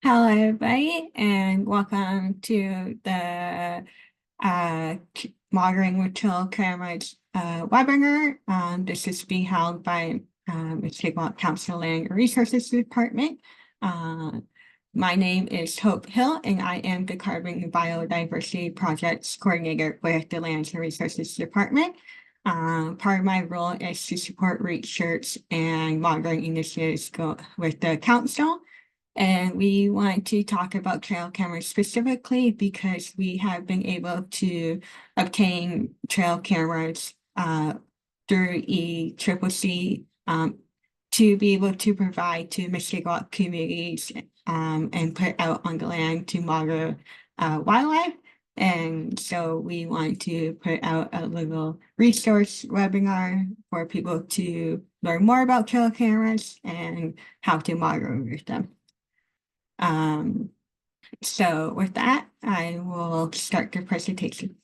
Hello, everybody, and welcome to the Monitoring with Trail Cameras webinar. This is being held by Mushkegowuk Land Resources Department. My name is Hope Hill, and I am the Carbon Biodiversity Projects Coordinator with the Lands and Resources Department. Part of my role is to support research and monitoring initiatives with the council. And we want to talk about trail cameras specifically because we have been able to obtain trail cameras through ECCC to be able to provide to Mushkegowuk communities and put out on the land to monitor wildlife. And so we want to put out a little resource webinar for people to learn more about trail cameras and how to monitor with them. So with that, I will start the presentation.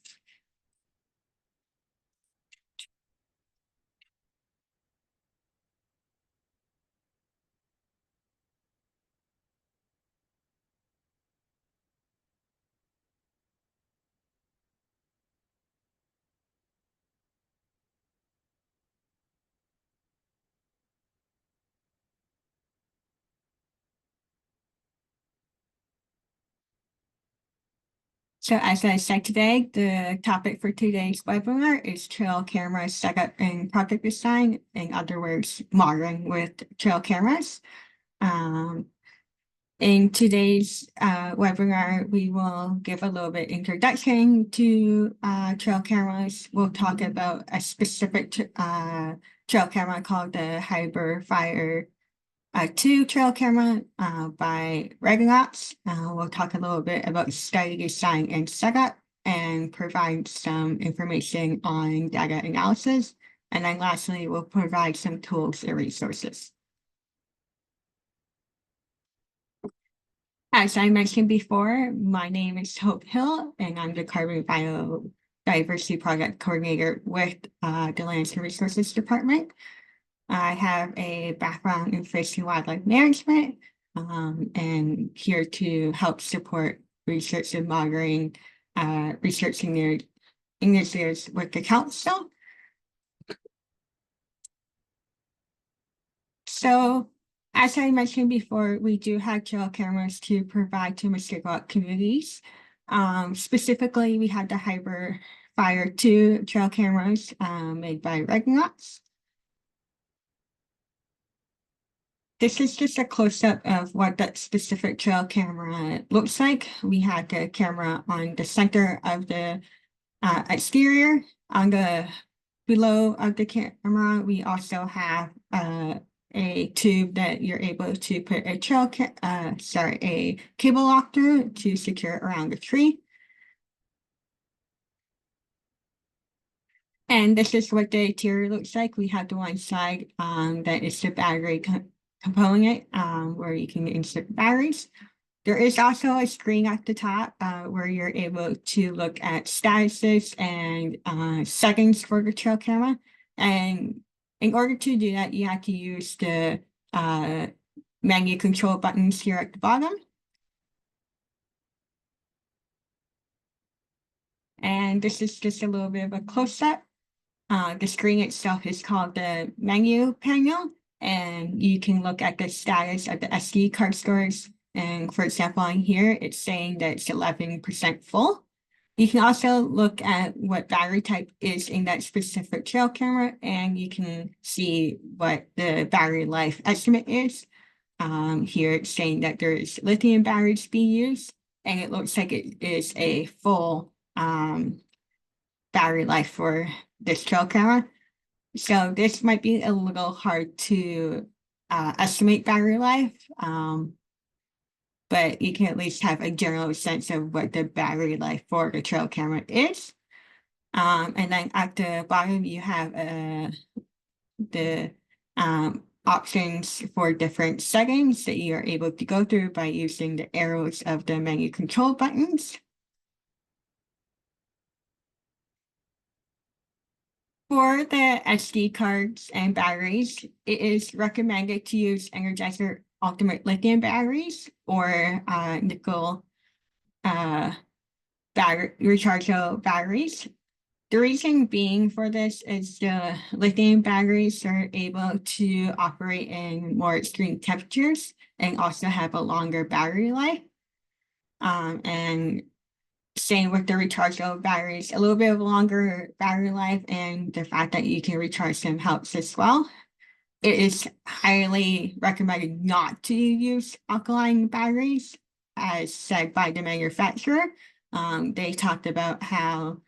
So as I said today, the topic for today's webinar is trail camera setup and project design. In other words, monitoring with trail cameras. In today's webinar, we will give a little bit introduction to trail cameras. We'll talk about a specific trail camera called the Hyper Fire 2 trail camera by Regnats. We'll talk a little bit about study design and setup and provide some information on data analysis. And then lastly, we'll provide some tools and resources. As I mentioned before, my name is Hope Hill, and I'm the Carbon Biodiversity Project Coordinator with the Lands and Resources Department. I have a background in fish and wildlife management and here to help support research and monitoring researching initiatives with the council. So as I mentioned before, we do have trail cameras to provide to Mushkegowuk communities. Specifically, we have the Hyper Fire 2 trail cameras made by Regnats. This is just a close-up of what that specific trail camera looks like. We have the camera on the center of the exterior. On the below of the camera, we also have a tube that you're able to put a a cable lock through to secure around the tree. And this is what the interior looks like. We have the one side that is the battery component where you can insert batteries. There is also a screen at the top where you're able to look at statuses and settings for the trail camera. And in order to do that, you have to use the menu control buttons here at the bottom. And this is just a little bit of a close-up. The screen itself is called the menu panel, and you can look at the status of the SD card storage. And for example, on here, it's saying that it's 11% full. You can also look at what battery type is in that specific trail camera, and you can see what the battery life estimate is. Here it's saying that there's lithium batteries being used, and it looks like it is a full battery life for this trail camera. So this might be a little hard to estimate battery life, but you can at least have a general sense of what the battery life for the trail camera is. And then at the bottom, you have the options for different settings that you are able to go through by using the arrows of the menu control buttons. For the SD cards and batteries, it is recommended to use Energizer ultimate lithium batteries or nickel rechargeable batteries. The reason being for this is the lithium batteries are able to operate in more extreme temperatures and also have a longer battery life. And same with the rechargeable batteries, a little bit of longer battery life, and the fact that you can recharge them helps as well. It is highly recommended not to use alkaline batteries, as said by the manufacturer. They talked about how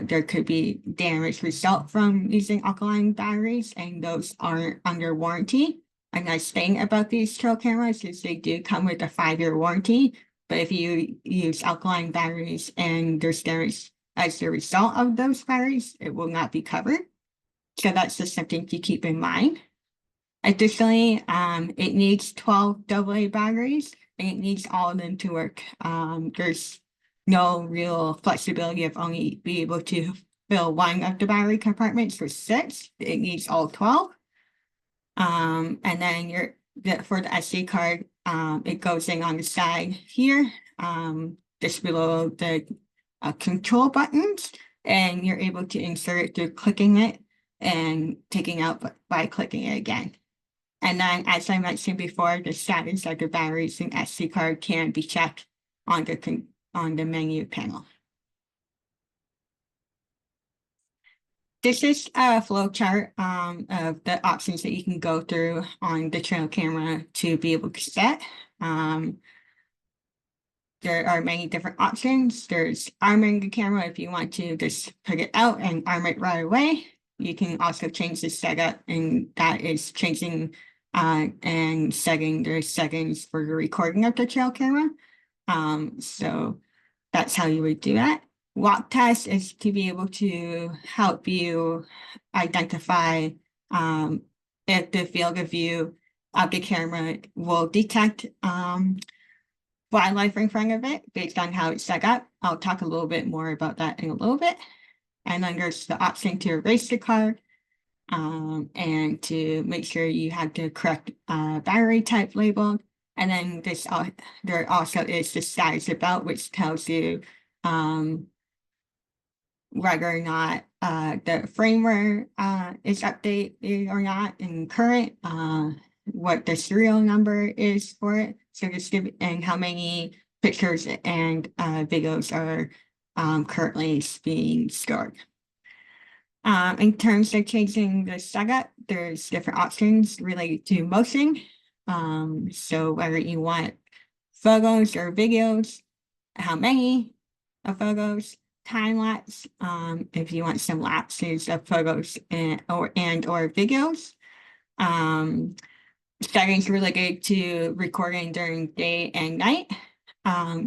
there could be damage result from using alkaline batteries, and those aren't under warranty. A nice thing about these trail cameras is they do come with a 5-year warranty, but if you use alkaline batteries and there's damage as a result of those batteries, it will not be covered. So that's just something to keep in mind. Additionally, it needs 12 AA batteries and it needs all of them to work. There's no real flexibility of only be able to fill one of the battery compartments for 6. It needs all 12. And then for the SD card, it goes in on the side here, just below the control buttons, and you're able to insert it through clicking it and taking out by clicking it again. And then, as I mentioned before, the status of the batteries and SD card can be checked on the menu panel. This is a flow chart of the options that you can go through on the trail camera to be able to set. There are many different options. There's arming the camera if you want to just put it out and arm it right away. You can also change the setup, and that is changing and setting the settings for the recording of the trail camera. So that's how you would do that. Walk test is to be able to help you identify if the field of view of the camera will detect wildlife in front of it based on how it's set up. I'll talk a little bit more about that in a little bit. And then there's the option to erase the card and to make sure you have the correct battery type labeled. And then there also is the status about, which tells you whether or not the firmware is updated or not in current, what the serial number is for it, so just and how many pictures and videos are currently being stored. In terms of changing the setup, there's different options related to motion. So whether you want photos or videos, how many of photos, time lapse, if you want some lapses of photos or videos. Settings related to recording during day and night.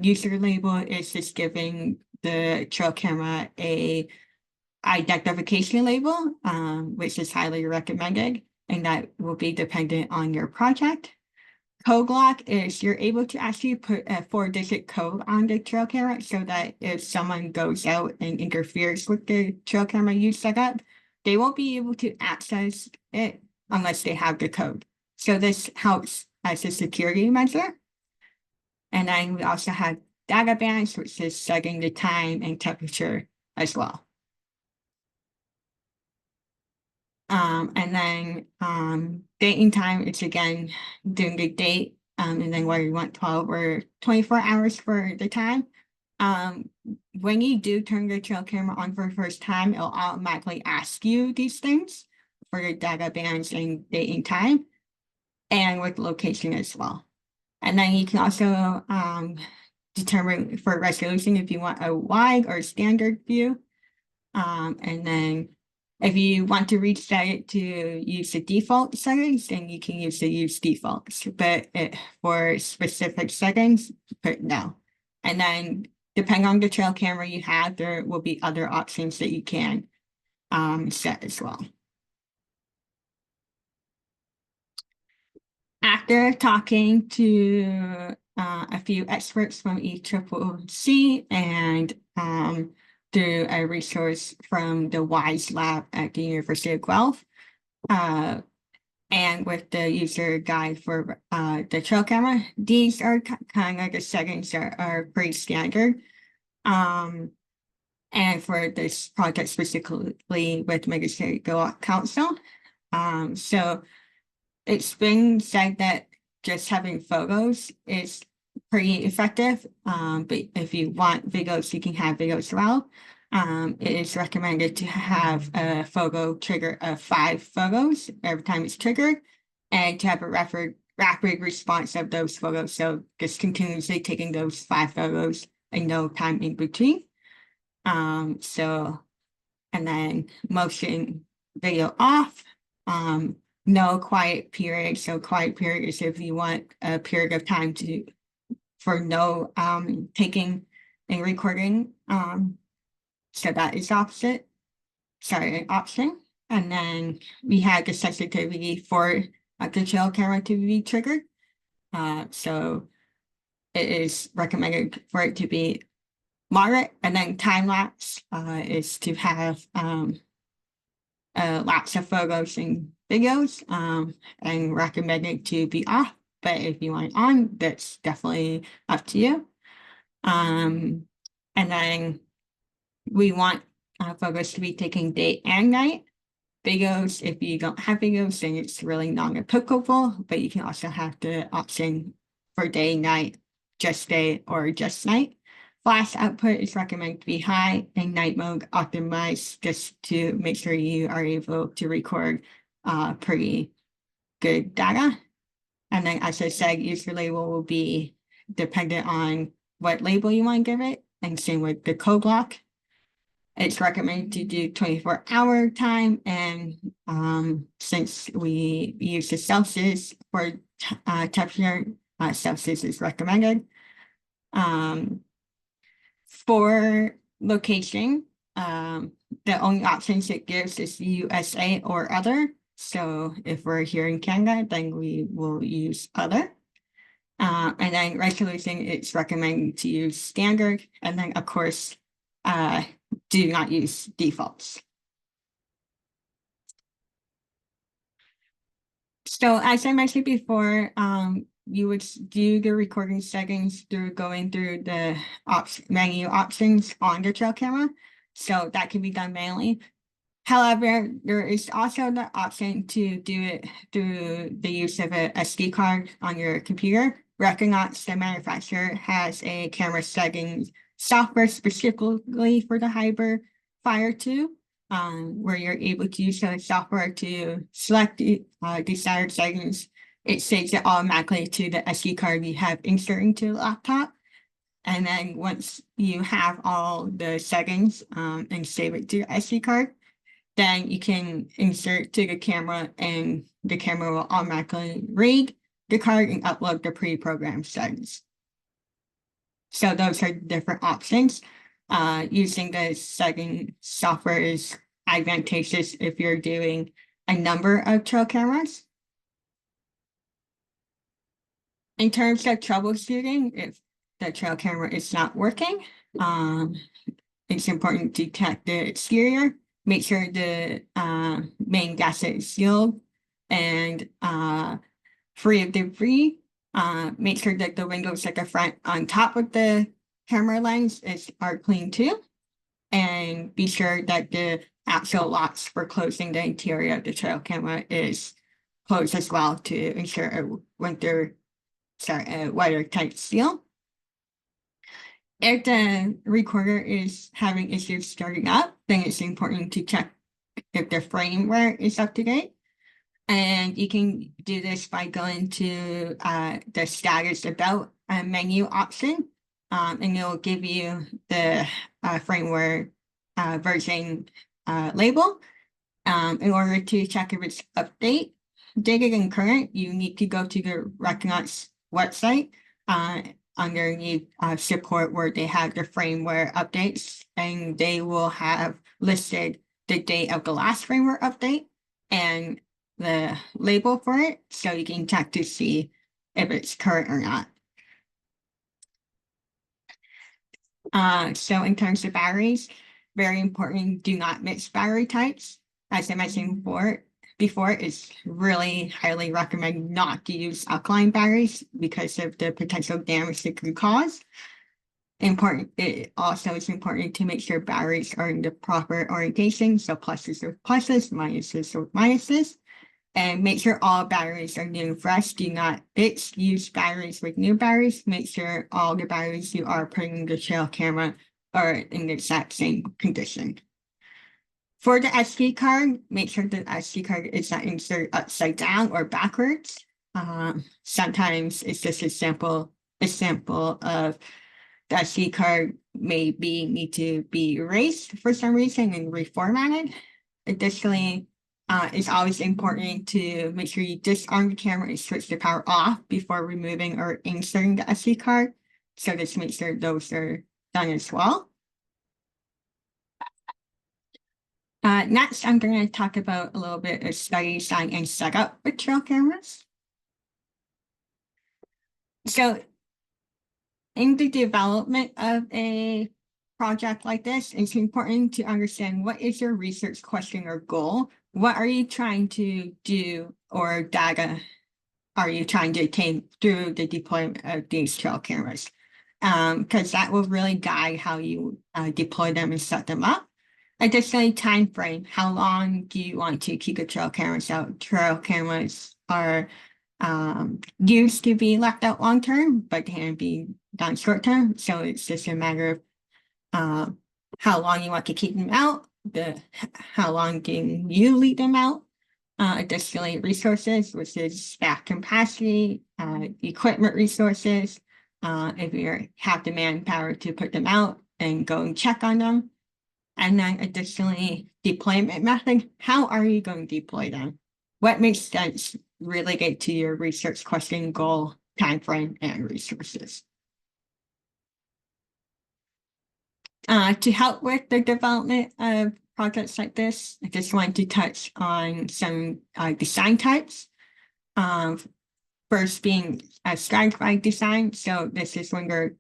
User label is just giving the trail camera a identification label, which is highly recommended, and that will be dependent on your project. Code lock is you're able to actually put a 4-digit code on the trail camera so that if someone goes out and interferes with the trail camera you set up, they won't be able to access it unless they have the code. So this helps as a security measure. And then we also have data bands, which is setting the time and temperature as well. And then date and time, it's again doing the date, and then whether you want 12 or 24 hours for the time. When you do turn the trail camera on for the first time, it'll automatically ask you these things for your data bands and date and time, and with location as well. And then you can also determine for resolution if you want a wide or standard view. And then if you want to reset it to use the default settings, then you can use defaults. But for specific settings, put no. And then depending on the trail camera you have, there will be other options that you can set as well. After talking to a few experts from ECCC and through a resource from the WISE lab at the University of Guelph, and with the user guide for the trail camera. These are kind of the settings that are pretty standard. And for this project specifically with Mushkegowuk Council. So it's been said that just having photos is pretty effective. But if you want videos, you can have videos as well. It is recommended to have a photo trigger of 5 photos every time it's triggered, and to have a rapid response of those photos. So just continuously taking those 5 photos and no time in between. And then motion video off. No quiet period. So quiet period is if you want a period of time for no taking and recording. So that is option. And then we had the sensitivity for the trail camera to be triggered. So it is recommended for it to be moderate. And then time lapse is to have lots of photos and videos, and recommended to be off. But if you want it on, that's definitely up to you. And then we want photos to be taken day and night. Videos, if you don't have videos, then it's really non-applicable, but you can also have the option for day, night, just day, or just night. Flash output is recommended to be high, and night mode optimized just to make sure you are able to record pretty good data. And then, as I said, user label will be dependent on what label you want to give it, and same with the code block. It's recommended to do 24-hour time, and since we use the Celsius for temperature, Celsius is recommended. For location, the only options it gives is USA or other. So if we're here in Canada, then we will use other. And then resolution, it's recommended to use standard. And then, of course, do not use defaults. So as I mentioned before, you would do the recording settings through going through the menu options on the trail camera. So that can be done manually. However, there is also the option to do it through the use of a SD card on your computer. Recognize the manufacturer has a camera settings software specifically for the Hyper Fire 2, where you're able to use the software to select the desired settings. It saves it automatically to the SD card you have inserted into the laptop. And then once you have all the settings and save it to your SD card, then you can insert to the camera, and the camera will automatically read the card and upload the pre-programmed settings. So those are different options. Using the setting software is advantageous if you're doing a number of trail cameras. In terms of troubleshooting, if the trail camera is not working, it's important to check the exterior, make sure the main gasket is sealed and free of debris. Make sure that the windows at the front on top of the camera lens are clean too. And be sure that the actual locks for closing the interior of the trail camera is closed as well to ensure a watertight seal. If the recorder is having issues starting up, then it's important to check if the firmware is up to date. And you can do this by going to the status about menu option, and it'll give you the firmware version label. In order to check if it's updated and current, you need to go to the Recognize website underneath support, where they have the firmware updates, and they will have listed the date of the last firmware update and the label for it, so you can check to see if it's current or not. So in terms of batteries, very important, do not mix battery types. As I mentioned before, before, it's really highly recommend not to use alkaline batteries because of the potential damage it could cause. It also is important to make sure batteries are in the proper orientation, so pluses with pluses, minuses with minuses, and make sure all batteries are new and fresh. Do not mix used batteries with new batteries. Make sure all the batteries you are putting in the trail camera are in the exact same condition. For the SD card, make sure the SD card is not inserted upside down or backwards. Sometimes it's just a sample of the SD card maybe need to be erased for some reason and reformatted. Additionally, it's always important to make sure you disarm the camera and switch the power off before removing or inserting the SD card. So just make sure those are done as well. Next, I'm going to talk about a little bit of study design and setup with trail cameras. So in the development of a project like this, it's important to understand what is your research question or goal. What are you trying to do or data are you trying to obtain through the deployment of these trail cameras? Because that will really guide how you deploy them and set them up. Additionally, time frame. How long do you want to keep the trail cameras out? Trail cameras are used to be left out long term, but can be done short term. So it's just a matter of how long you want to keep them out, how long can you leave them out. Additionally, resources, which is staff capacity, equipment resources, if you have the manpower to put them out and go and check on them. And then additionally, deployment method. How are you going to deploy them? What makes sense related to your research question, goal, timeframe, and resources? To help with the development of projects like this, I just wanted to touch on some design types. First being a stratified design. So this is when they're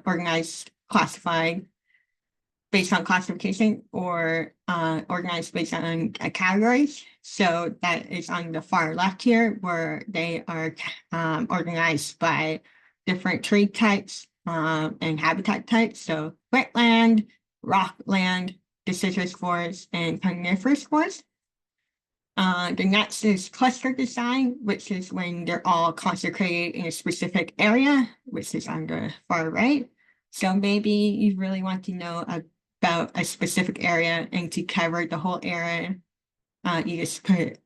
organized, classified based on classification or organized based on categories. So that is on the far left here, where they are organized by different tree types and habitat types. So wetland, rockland, deciduous forest, and coniferous forest. The next is cluster design, which is when they're all concentrated in a specific area, which is on the far right. So maybe you really want to know about a specific area, and to cover the whole area, you just put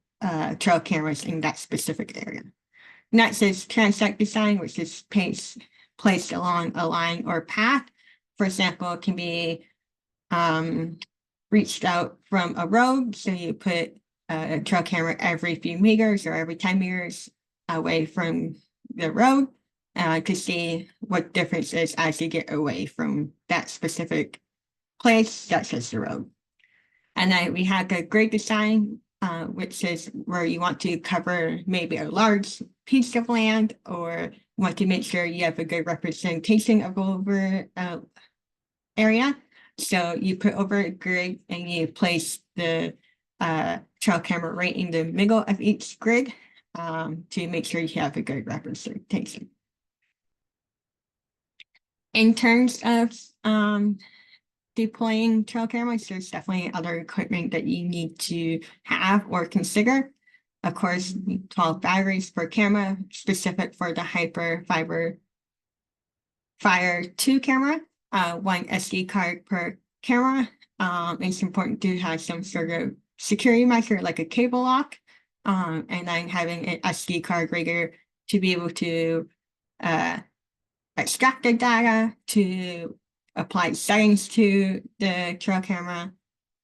trail cameras in that specific area. Next is transect design, which is placed along a line or path. For example, it can be reached out from a road, so you put a trail camera every few meters or every 10 meters away from the road to see what difference is as you get away from that specific place, such as the road. And then we have the grid design, which is where you want to cover maybe a large piece of land, or want to make sure you have a good representation of over area. So you put over a grid and you place the trail camera right in the middle of each grid to make sure you have a good representation. In terms of deploying trail cameras, there's definitely other equipment that you need to have or consider. Of course, 12 batteries per camera, specific for the Hyper Fiber Fire 2 camera, 1 SD card per camera. It's important to have some sort of security measure like a cable lock, and then having an SD card reader to be able to extract the data, to apply settings to the trail camera,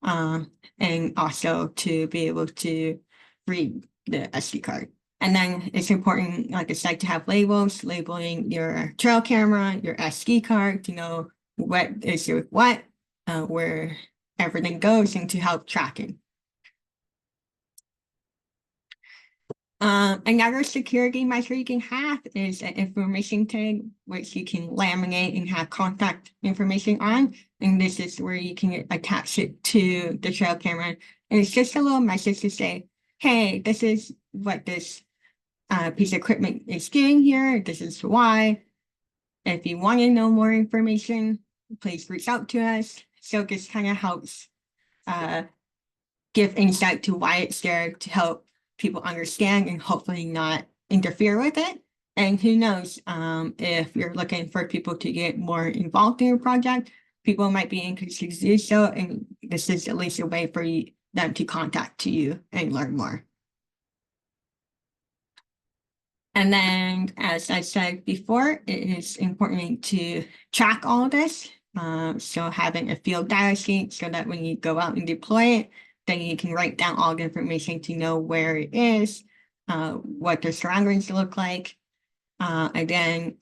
and also to be able to read the SD card. And then it's important, like I said, to have labels labeling your trail camera, your SD card, to know what is with what, where everything goes, and to help tracking. Another security measure you can have is an information tag, which you can laminate and have contact information on. And this is where you can attach it to the trail camera. And it's just a little message to say, hey, this is what this piece of equipment is doing here. This is why. If you want to know more information, please reach out to us. So this kind of helps give insight to why it's there to help people understand and hopefully not interfere with it. And who knows, if you're looking for people to get more involved in your project, people might be interested to do so. And this is at least a way for them to contact you and learn more. And then, as I said before, it is important to track all of this. So having a field data sheet so that when you go out and deploy it, then you can write down all the information to know where it is, what the surroundings look like. Again,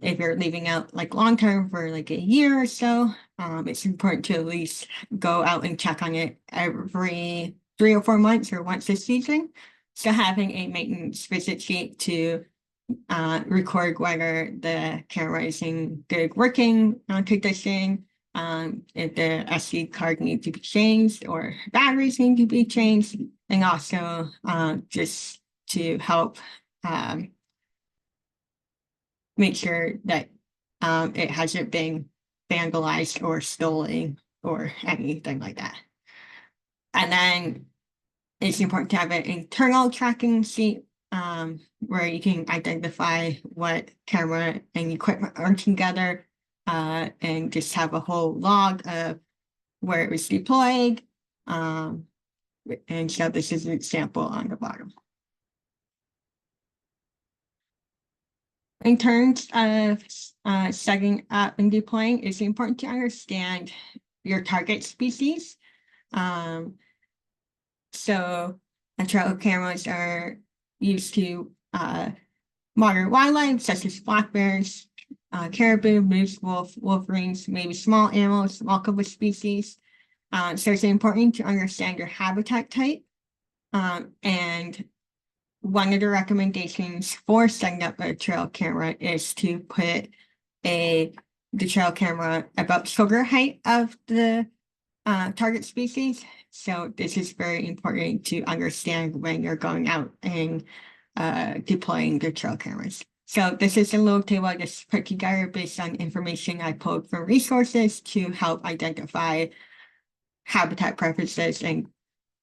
if you're leaving out like long term for like a year or so, it's important to at least go out and check on it every 3 or 4 months or once a season. So having a maintenance visit sheet to record whether the camera is in good working condition, if the SD card needs to be changed or batteries need to be changed, and also just to help make sure that it hasn't been vandalized or stolen or anything like that. And then it's important to have an internal tracking sheet where you can identify what camera and equipment are together and just have a whole log of where it was deployed. And so this is an example on the bottom. In terms of setting up and deploying, it's important to understand your target species. So trail cameras are used to monitor wildlife such as black bears, caribou, moose, wolverines, maybe small animals, multiple species. So it's important to understand your habitat type. And one of the recommendations for setting up a trail camera is to put the trail camera about shoulder height of the target species. So this is very important to understand when you're going out and deploying the trail cameras. So this is a little table I just put together based on information I pulled from resources to help identify habitat preferences and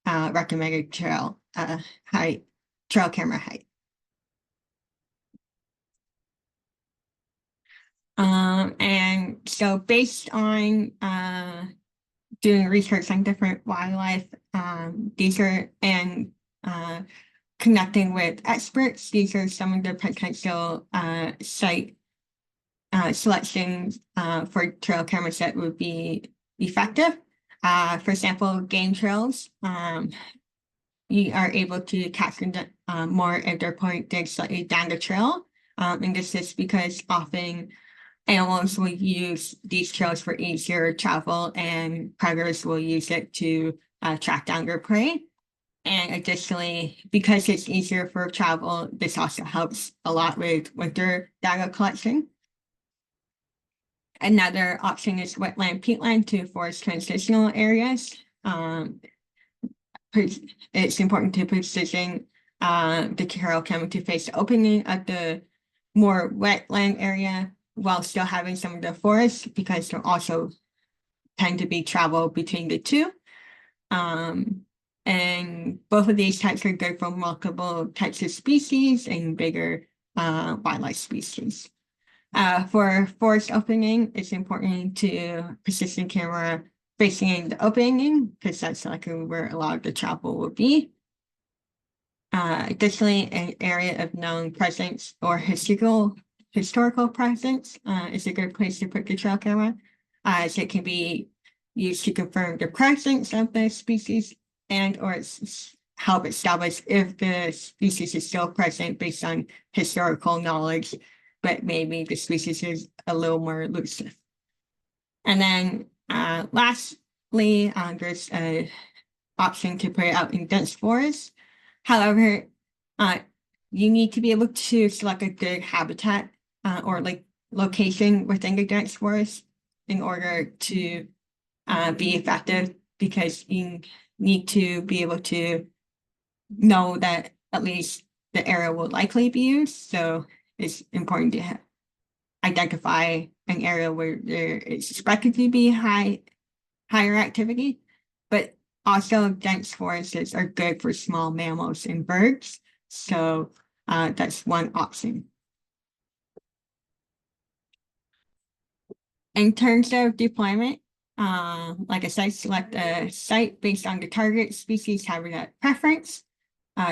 recommended trail camera height. And so based on doing research on different wildlife, these are, and connecting with experts, these are some of the potential site selections for trail cameras that would be effective. For example, game trails, you are able to capture more of their pointed slightly down the trail. And this is because often animals will use these trails for easier travel and predators will use it to track down their prey. And additionally, because it's easier for travel, this also helps a lot with winter data collection. Another option is wetland peatland to forest transitional areas. It's important to position the trail camera to face the opening of the more wetland area while still having some of the forests, because there also tend to be travel between the two. And both of these types are good for multiple types of species and bigger wildlife species. For forest opening, it's important to position camera facing the opening because that's likely where a lot of the travel will be. Additionally, an area of known presence or historical presence is a good place to put the trail camera, as it can be used to confirm the presence of the species and or help establish if the species is still present based on historical knowledge, but maybe the species is a little more elusive. And then lastly, there's an option to put it out in dense forests. However, you need to be able to select a good habitat or like location within the dense forest in order to be effective, because you need to be able to know that at least the area will likely be used. So it's important to identify an area where there is expected to be higher activity, but also dense forests are good for small mammals and birds. So that's one option. In terms of deployment, like I said, select a site based on the target species habitat preference.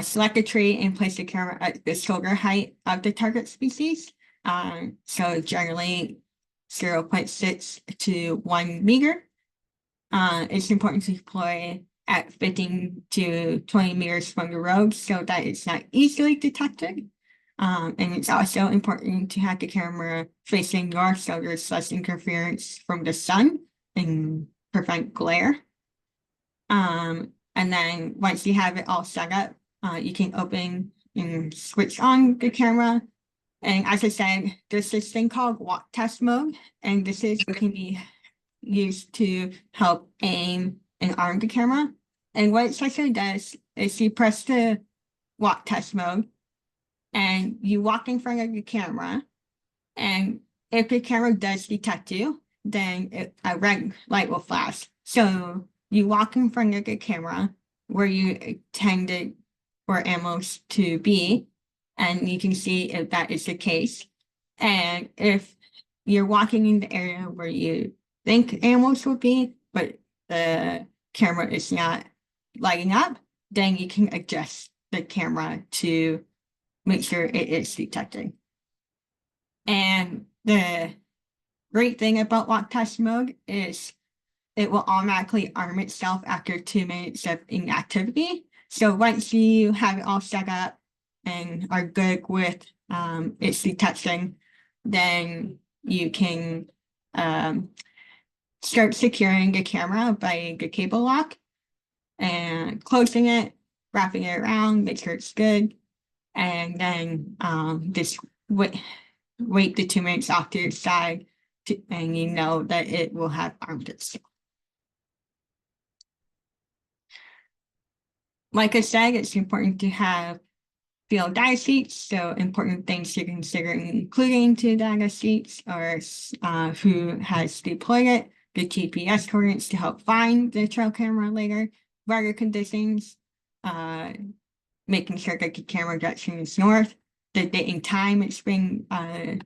Select a tree and place the camera at the shoulder height of the target species. So generally 0.6 to 1 meter. It's important to deploy at 15 to 20 meters from the road so that it's not easily detected. And it's also important to have the camera facing north so there's less interference from the sun and prevent glare. And then once you have it all set up, you can open and switch on the camera. And as I said, there's this thing called walk test mode, and this is can be used to help aim and arm the camera. And what it essentially does is you press the walk test mode and you walk in front of the camera. And if the camera does detect you, then a red light will flash. So you walk in front of the camera where you intended for animals to be, and you can see if that is the case. And if you're walking in the area where you think animals will be, but the camera is not lighting up, then you can adjust the camera to make sure it is detecting. And the great thing about walk test mode is it will automatically arm itself after 2 minutes of inactivity. So once you have it all set up and are good with its detection, then you can start securing the camera by the cable lock and closing it, wrapping it around, make sure it's good, and then just wait the 2 minutes off to your side, and you know that it will have armed itself. Like I said, it's important to have field data sheets. So important things to consider including to data sheets are who has deployed it, the GPS coordinates to help find the trail camera later, weather conditions, making sure that the camera direction is north, the date and time it's being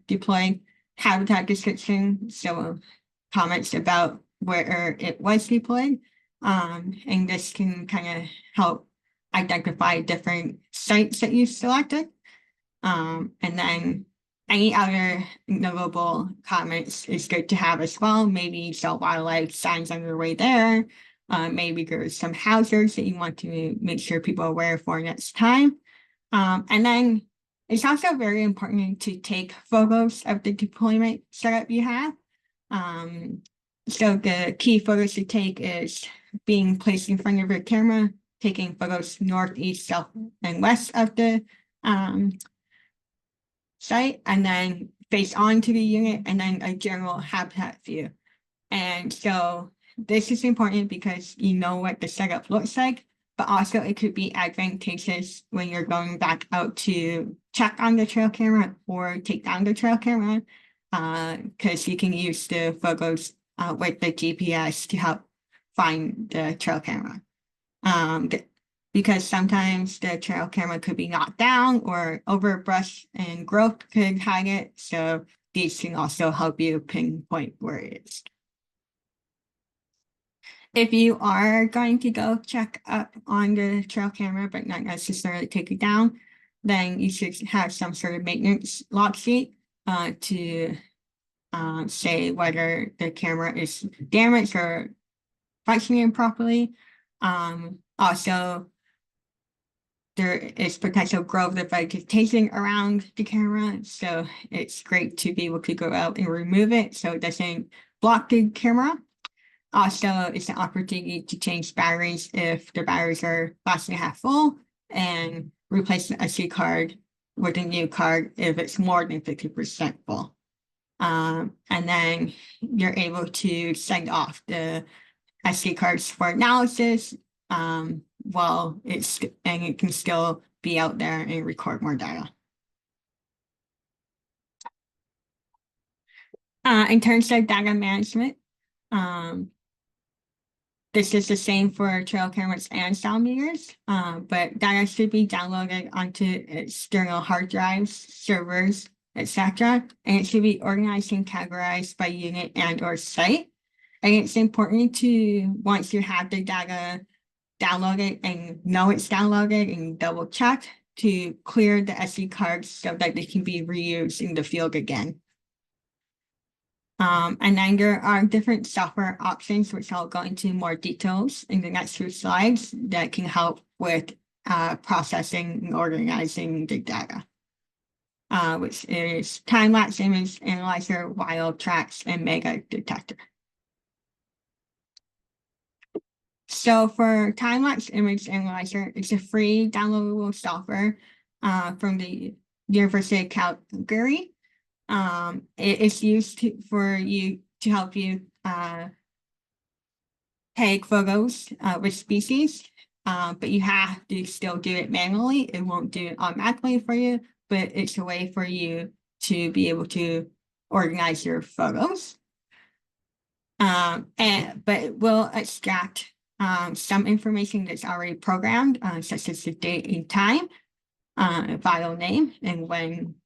deployed, habitat description, so comments about where it was deployed. And this can kind of help identify different sites that you selected. And then any other notable comments is good to have as well. Maybe you saw wildlife signs on your way there. Maybe there's some hazards that you want to make sure people are aware for next time. And then it's also very important to take photos of the deployment setup you have. So the key photos to take is being placed in front of your camera, taking photos north, east, south, and west of the site, and then face onto the unit, and then a general habitat view. And so this is important because you know what the setup looks like, but also it could be advantageous when you're going back out to check on the trail camera or take down the trail camera, because you can use the photos with the GPS to help find the trail camera. Because sometimes the trail camera could be knocked down or overbrush and growth could hide it. So these can also help you pinpoint where it is. If you are going to go check up on the trail camera, but not necessarily take it down, then you should have some sort of maintenance log sheet to say whether the camera is damaged or functioning properly. Also, there is potential growth of vegetation around the camera, so it's great to be able to go out and remove it so it doesn't block the camera. Also, it's an opportunity to change batteries if the batteries are less than half full, and replace the SD card with a new card if it's more than 50% full. And then you're able to send off the SD cards for analysis while it can still be out there and record more data. In terms of data management, this is the same for trail cameras and sound meters, but data should be downloaded onto external hard drives, servers, etc., and it should be organized and categorized by unit and or site. And it's important to, once you have the data downloaded and know it's downloaded and double check, to clear the SD cards so that they can be reused in the field again. And then there are different software options, which I'll go into more details in the next few slides, that can help with processing and organizing the data, which is time-lapse image analyzer, wild tracks, and mega detector. So for time-lapse image analyzer, it's a free downloadable software from the University of Calgary. It is used to help you take photos with species, but you have to still do it manually. It won't do it automatically for you, but it's a way for you to be able to organize your photos. But it will extract some information that's already programmed, such as the date and time, file name, and when.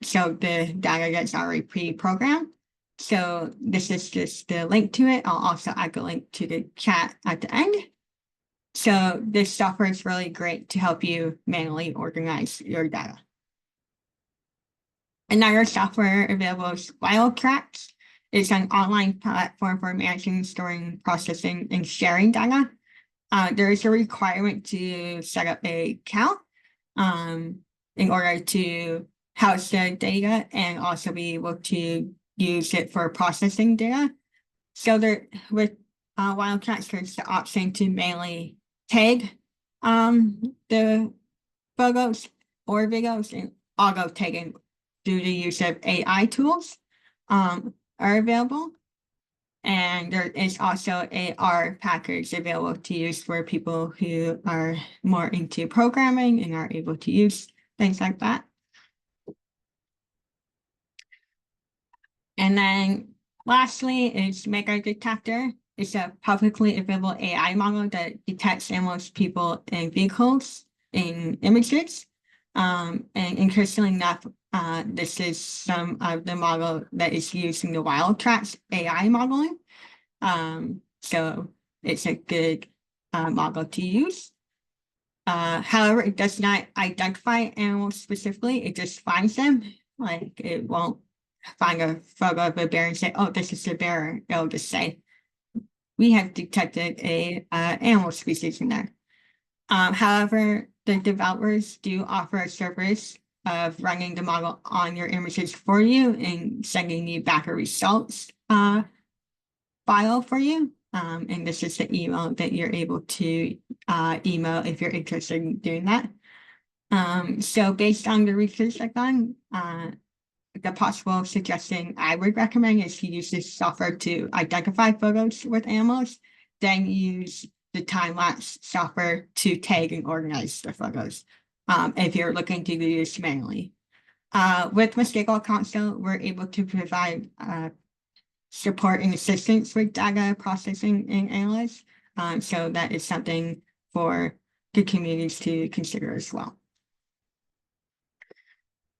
So the data that's already pre-programmed. So this is just the link to it. I'll also add a link to the chat at the end. So this software is really great to help you manually organize your data. Another software available is WildTracks. It's an online platform for managing, storing, processing, and sharing data. There is a requirement to set up an account in order to house the data and also be able to use it for processing data. So there, with WildTracks, there's the option to manually tag the photos or videos, and auto tagging through the use of AI tools are available. And there is also a R package available to use for people who are more into programming and are able to use things like that. And then lastly is Mega Detector. It's a publicly available AI model that detects animals, people, and vehicles in images. And interestingly enough, this is some of the model that is used in the WildTracks AI modeling. So it's a good model to use. However, it does not identify animals specifically. It just finds them. Like, it won't find a photo of a bear and say, oh, this is a bear. It'll just say, we have detected a animal species in there. However, the developers do offer a service of running the model on your images for you and sending you back a results file for you. And this is the email that you're able to email if you're interested in doing that. So based on the research I've done, the possible suggestion I would recommend is to use this software to identify photos with animals, then use the time-lapse software to tag and organize the photos if you're looking to do this manually. With Mushkegowuk Council, we're able to provide support and assistance with data processing and analysis. So that is something for the communities to consider as well.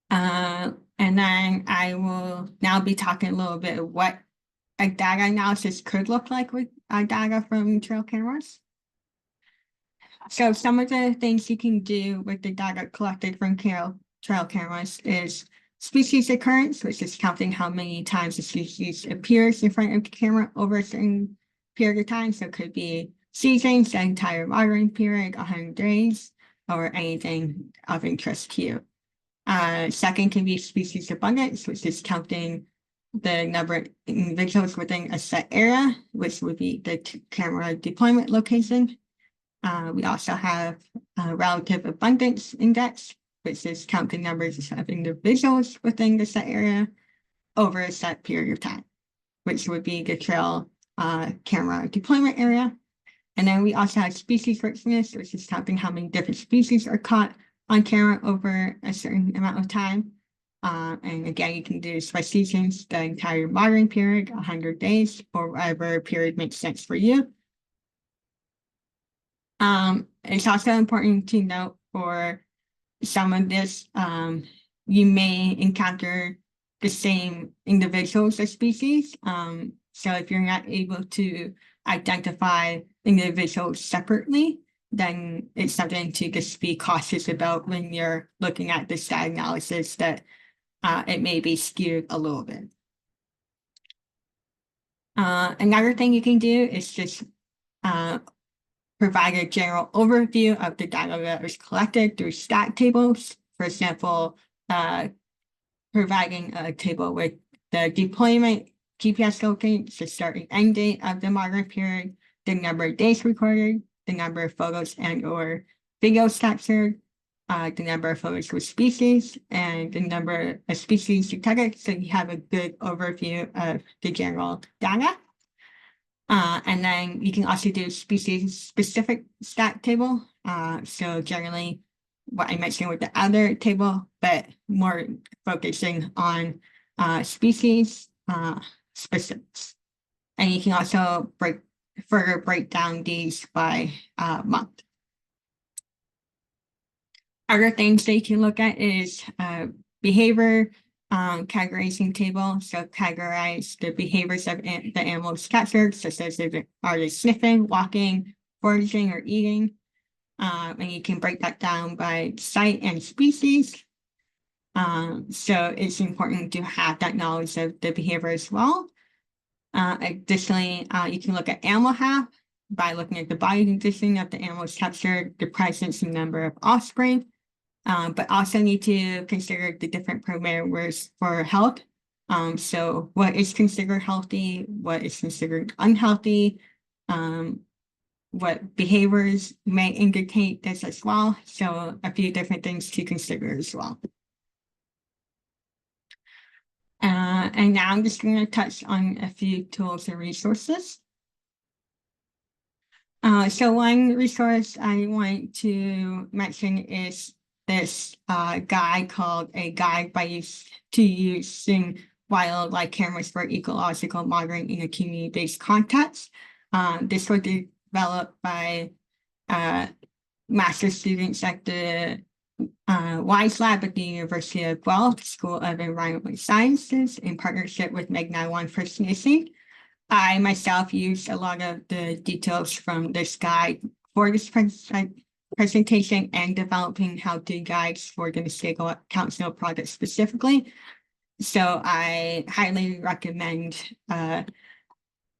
And then I will now be talking a little bit of what a data analysis could look like with data from trail cameras. So some of the things you can do with the data collected from trail cameras is species occurrence, which is counting how many times a species appears in front of the camera over a certain period of time. So it could be seasons, the entire watering period, 100 days, or anything of interest to you. Second can be species abundance, which is counting the number of individuals within a set area, which would be the camera deployment location. We also have a relative abundance index, which is counting numbers of individuals within the set area over a set period of time, which would be the trail camera deployment area. And then we also have species richness, which is counting how many different species are caught on camera over a certain amount of time. And again, you can do this by seasons, the entire monitoring period, 100 days, or whatever period makes sense for you. It's also important to note for some of this, you may encounter the same individuals or species. So if you're not able to identify individuals separately, then it's something to just be cautious about when you're looking at the stat analysis, that it may be skewed a little bit. Another thing you can do is just provide a general overview of the data that was collected through stat tables. For example, providing a table with the deployment GPS locations, the start and end date of the monitoring period, the number of days recorded, the number of photos and or videos captured, the number of photos with species, and the number of species detected, so you have a good overview of the general data. And then you can also do species-specific stat table. So generally, what I mentioned with the other table, but more focusing on species specifics. And you can also further break down these by month. Other things that you can look at is behavior categorizing table. So categorize the behaviors of the animals captured, such as are they sniffing, walking, foraging, or eating. And you can break that down by site and species. So it's important to have that knowledge of the behavior as well. Additionally, you can look at animal health by looking at the body condition of the animals captured, the presence and number of offspring. But also need to consider the different parameters for health. So what is considered healthy, what is considered unhealthy, what behaviors may indicate this as well. So a few different things to consider as well. And now I'm just going to touch on a few tools and resources. So one resource I want to mention is this guide called A Guide to Using Wildlife Cameras for Ecological Monitoring in a Community-Based Context. This was developed by master students at the WISE Lab at the University of Guelph School of Environmental Sciences in partnership with Magna First Nation. I myself used a lot of the details from this guide for this presentation and developing how-to guides for the Mushkegowuk Council project specifically. So I highly recommend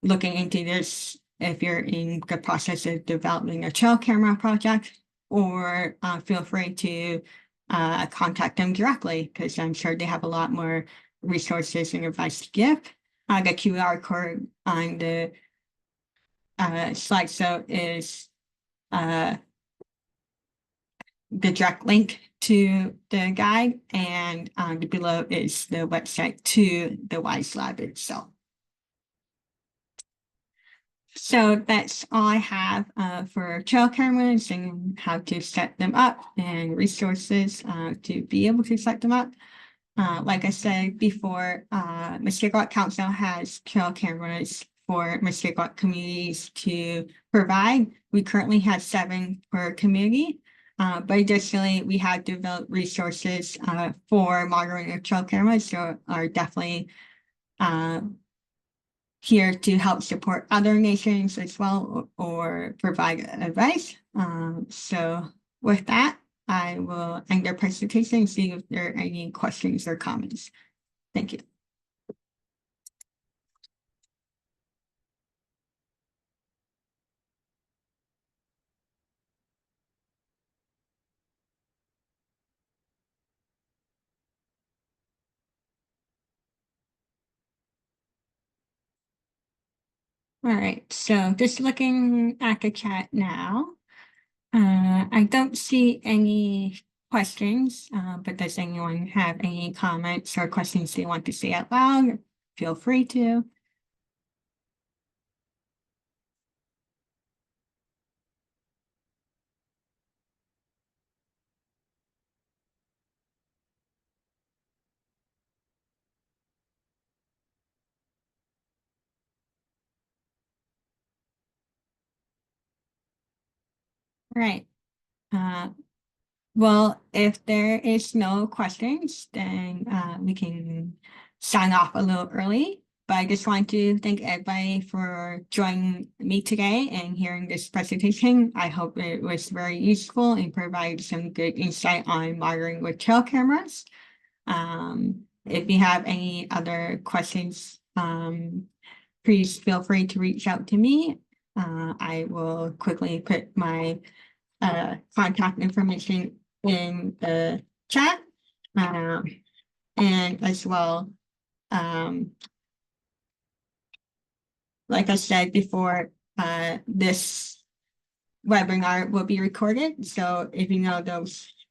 looking into this if you're in the process of developing a trail camera project, or feel free to contact them directly, because I'm sure they have a lot more resources and advice to give. The QR code on the slideshow is the direct link to the guide, and below is the website to the WISE Lab itself. So that's all I have for trail cameras and how to set them up, and resources to be able to set them up. Like I said before, Mushkegowuk Council has trail cameras for Mushkegowuk communities to provide. We currently have 7 per community, but additionally, we have developed resources for monitoring of trail cameras, so are definitely here to help support other nations as well, or provide advice. So with that, I will end the presentation and see if there are any questions or comments. Thank you. All right, so just looking at the chat now, I don't see any questions, but does anyone have any comments or questions they want to say out loud? Feel free to. Right. Uh, well, if there is no questions, then we can sign off a little early. But I just want to thank everybody for joining me today and hearing this presentation. I hope it was very useful and provided some good insight on monitoring with trail cameras. If you have any other questions, please feel free to reach out to me. I will quickly put my contact information in the chat. And as well, like I said before, this webinar will be recorded. So if you know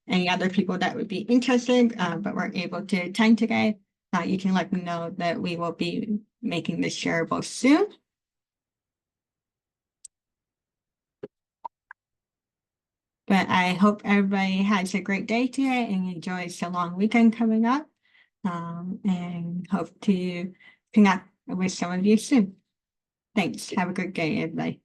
any other people that would be interested, but weren't able to attend today, you can let me know that we will be making this shareable soon. But I hope everybody has a great day today and enjoys the long weekend coming up. And hope to connect with some of you soon. Thanks. Have a good day, everybody.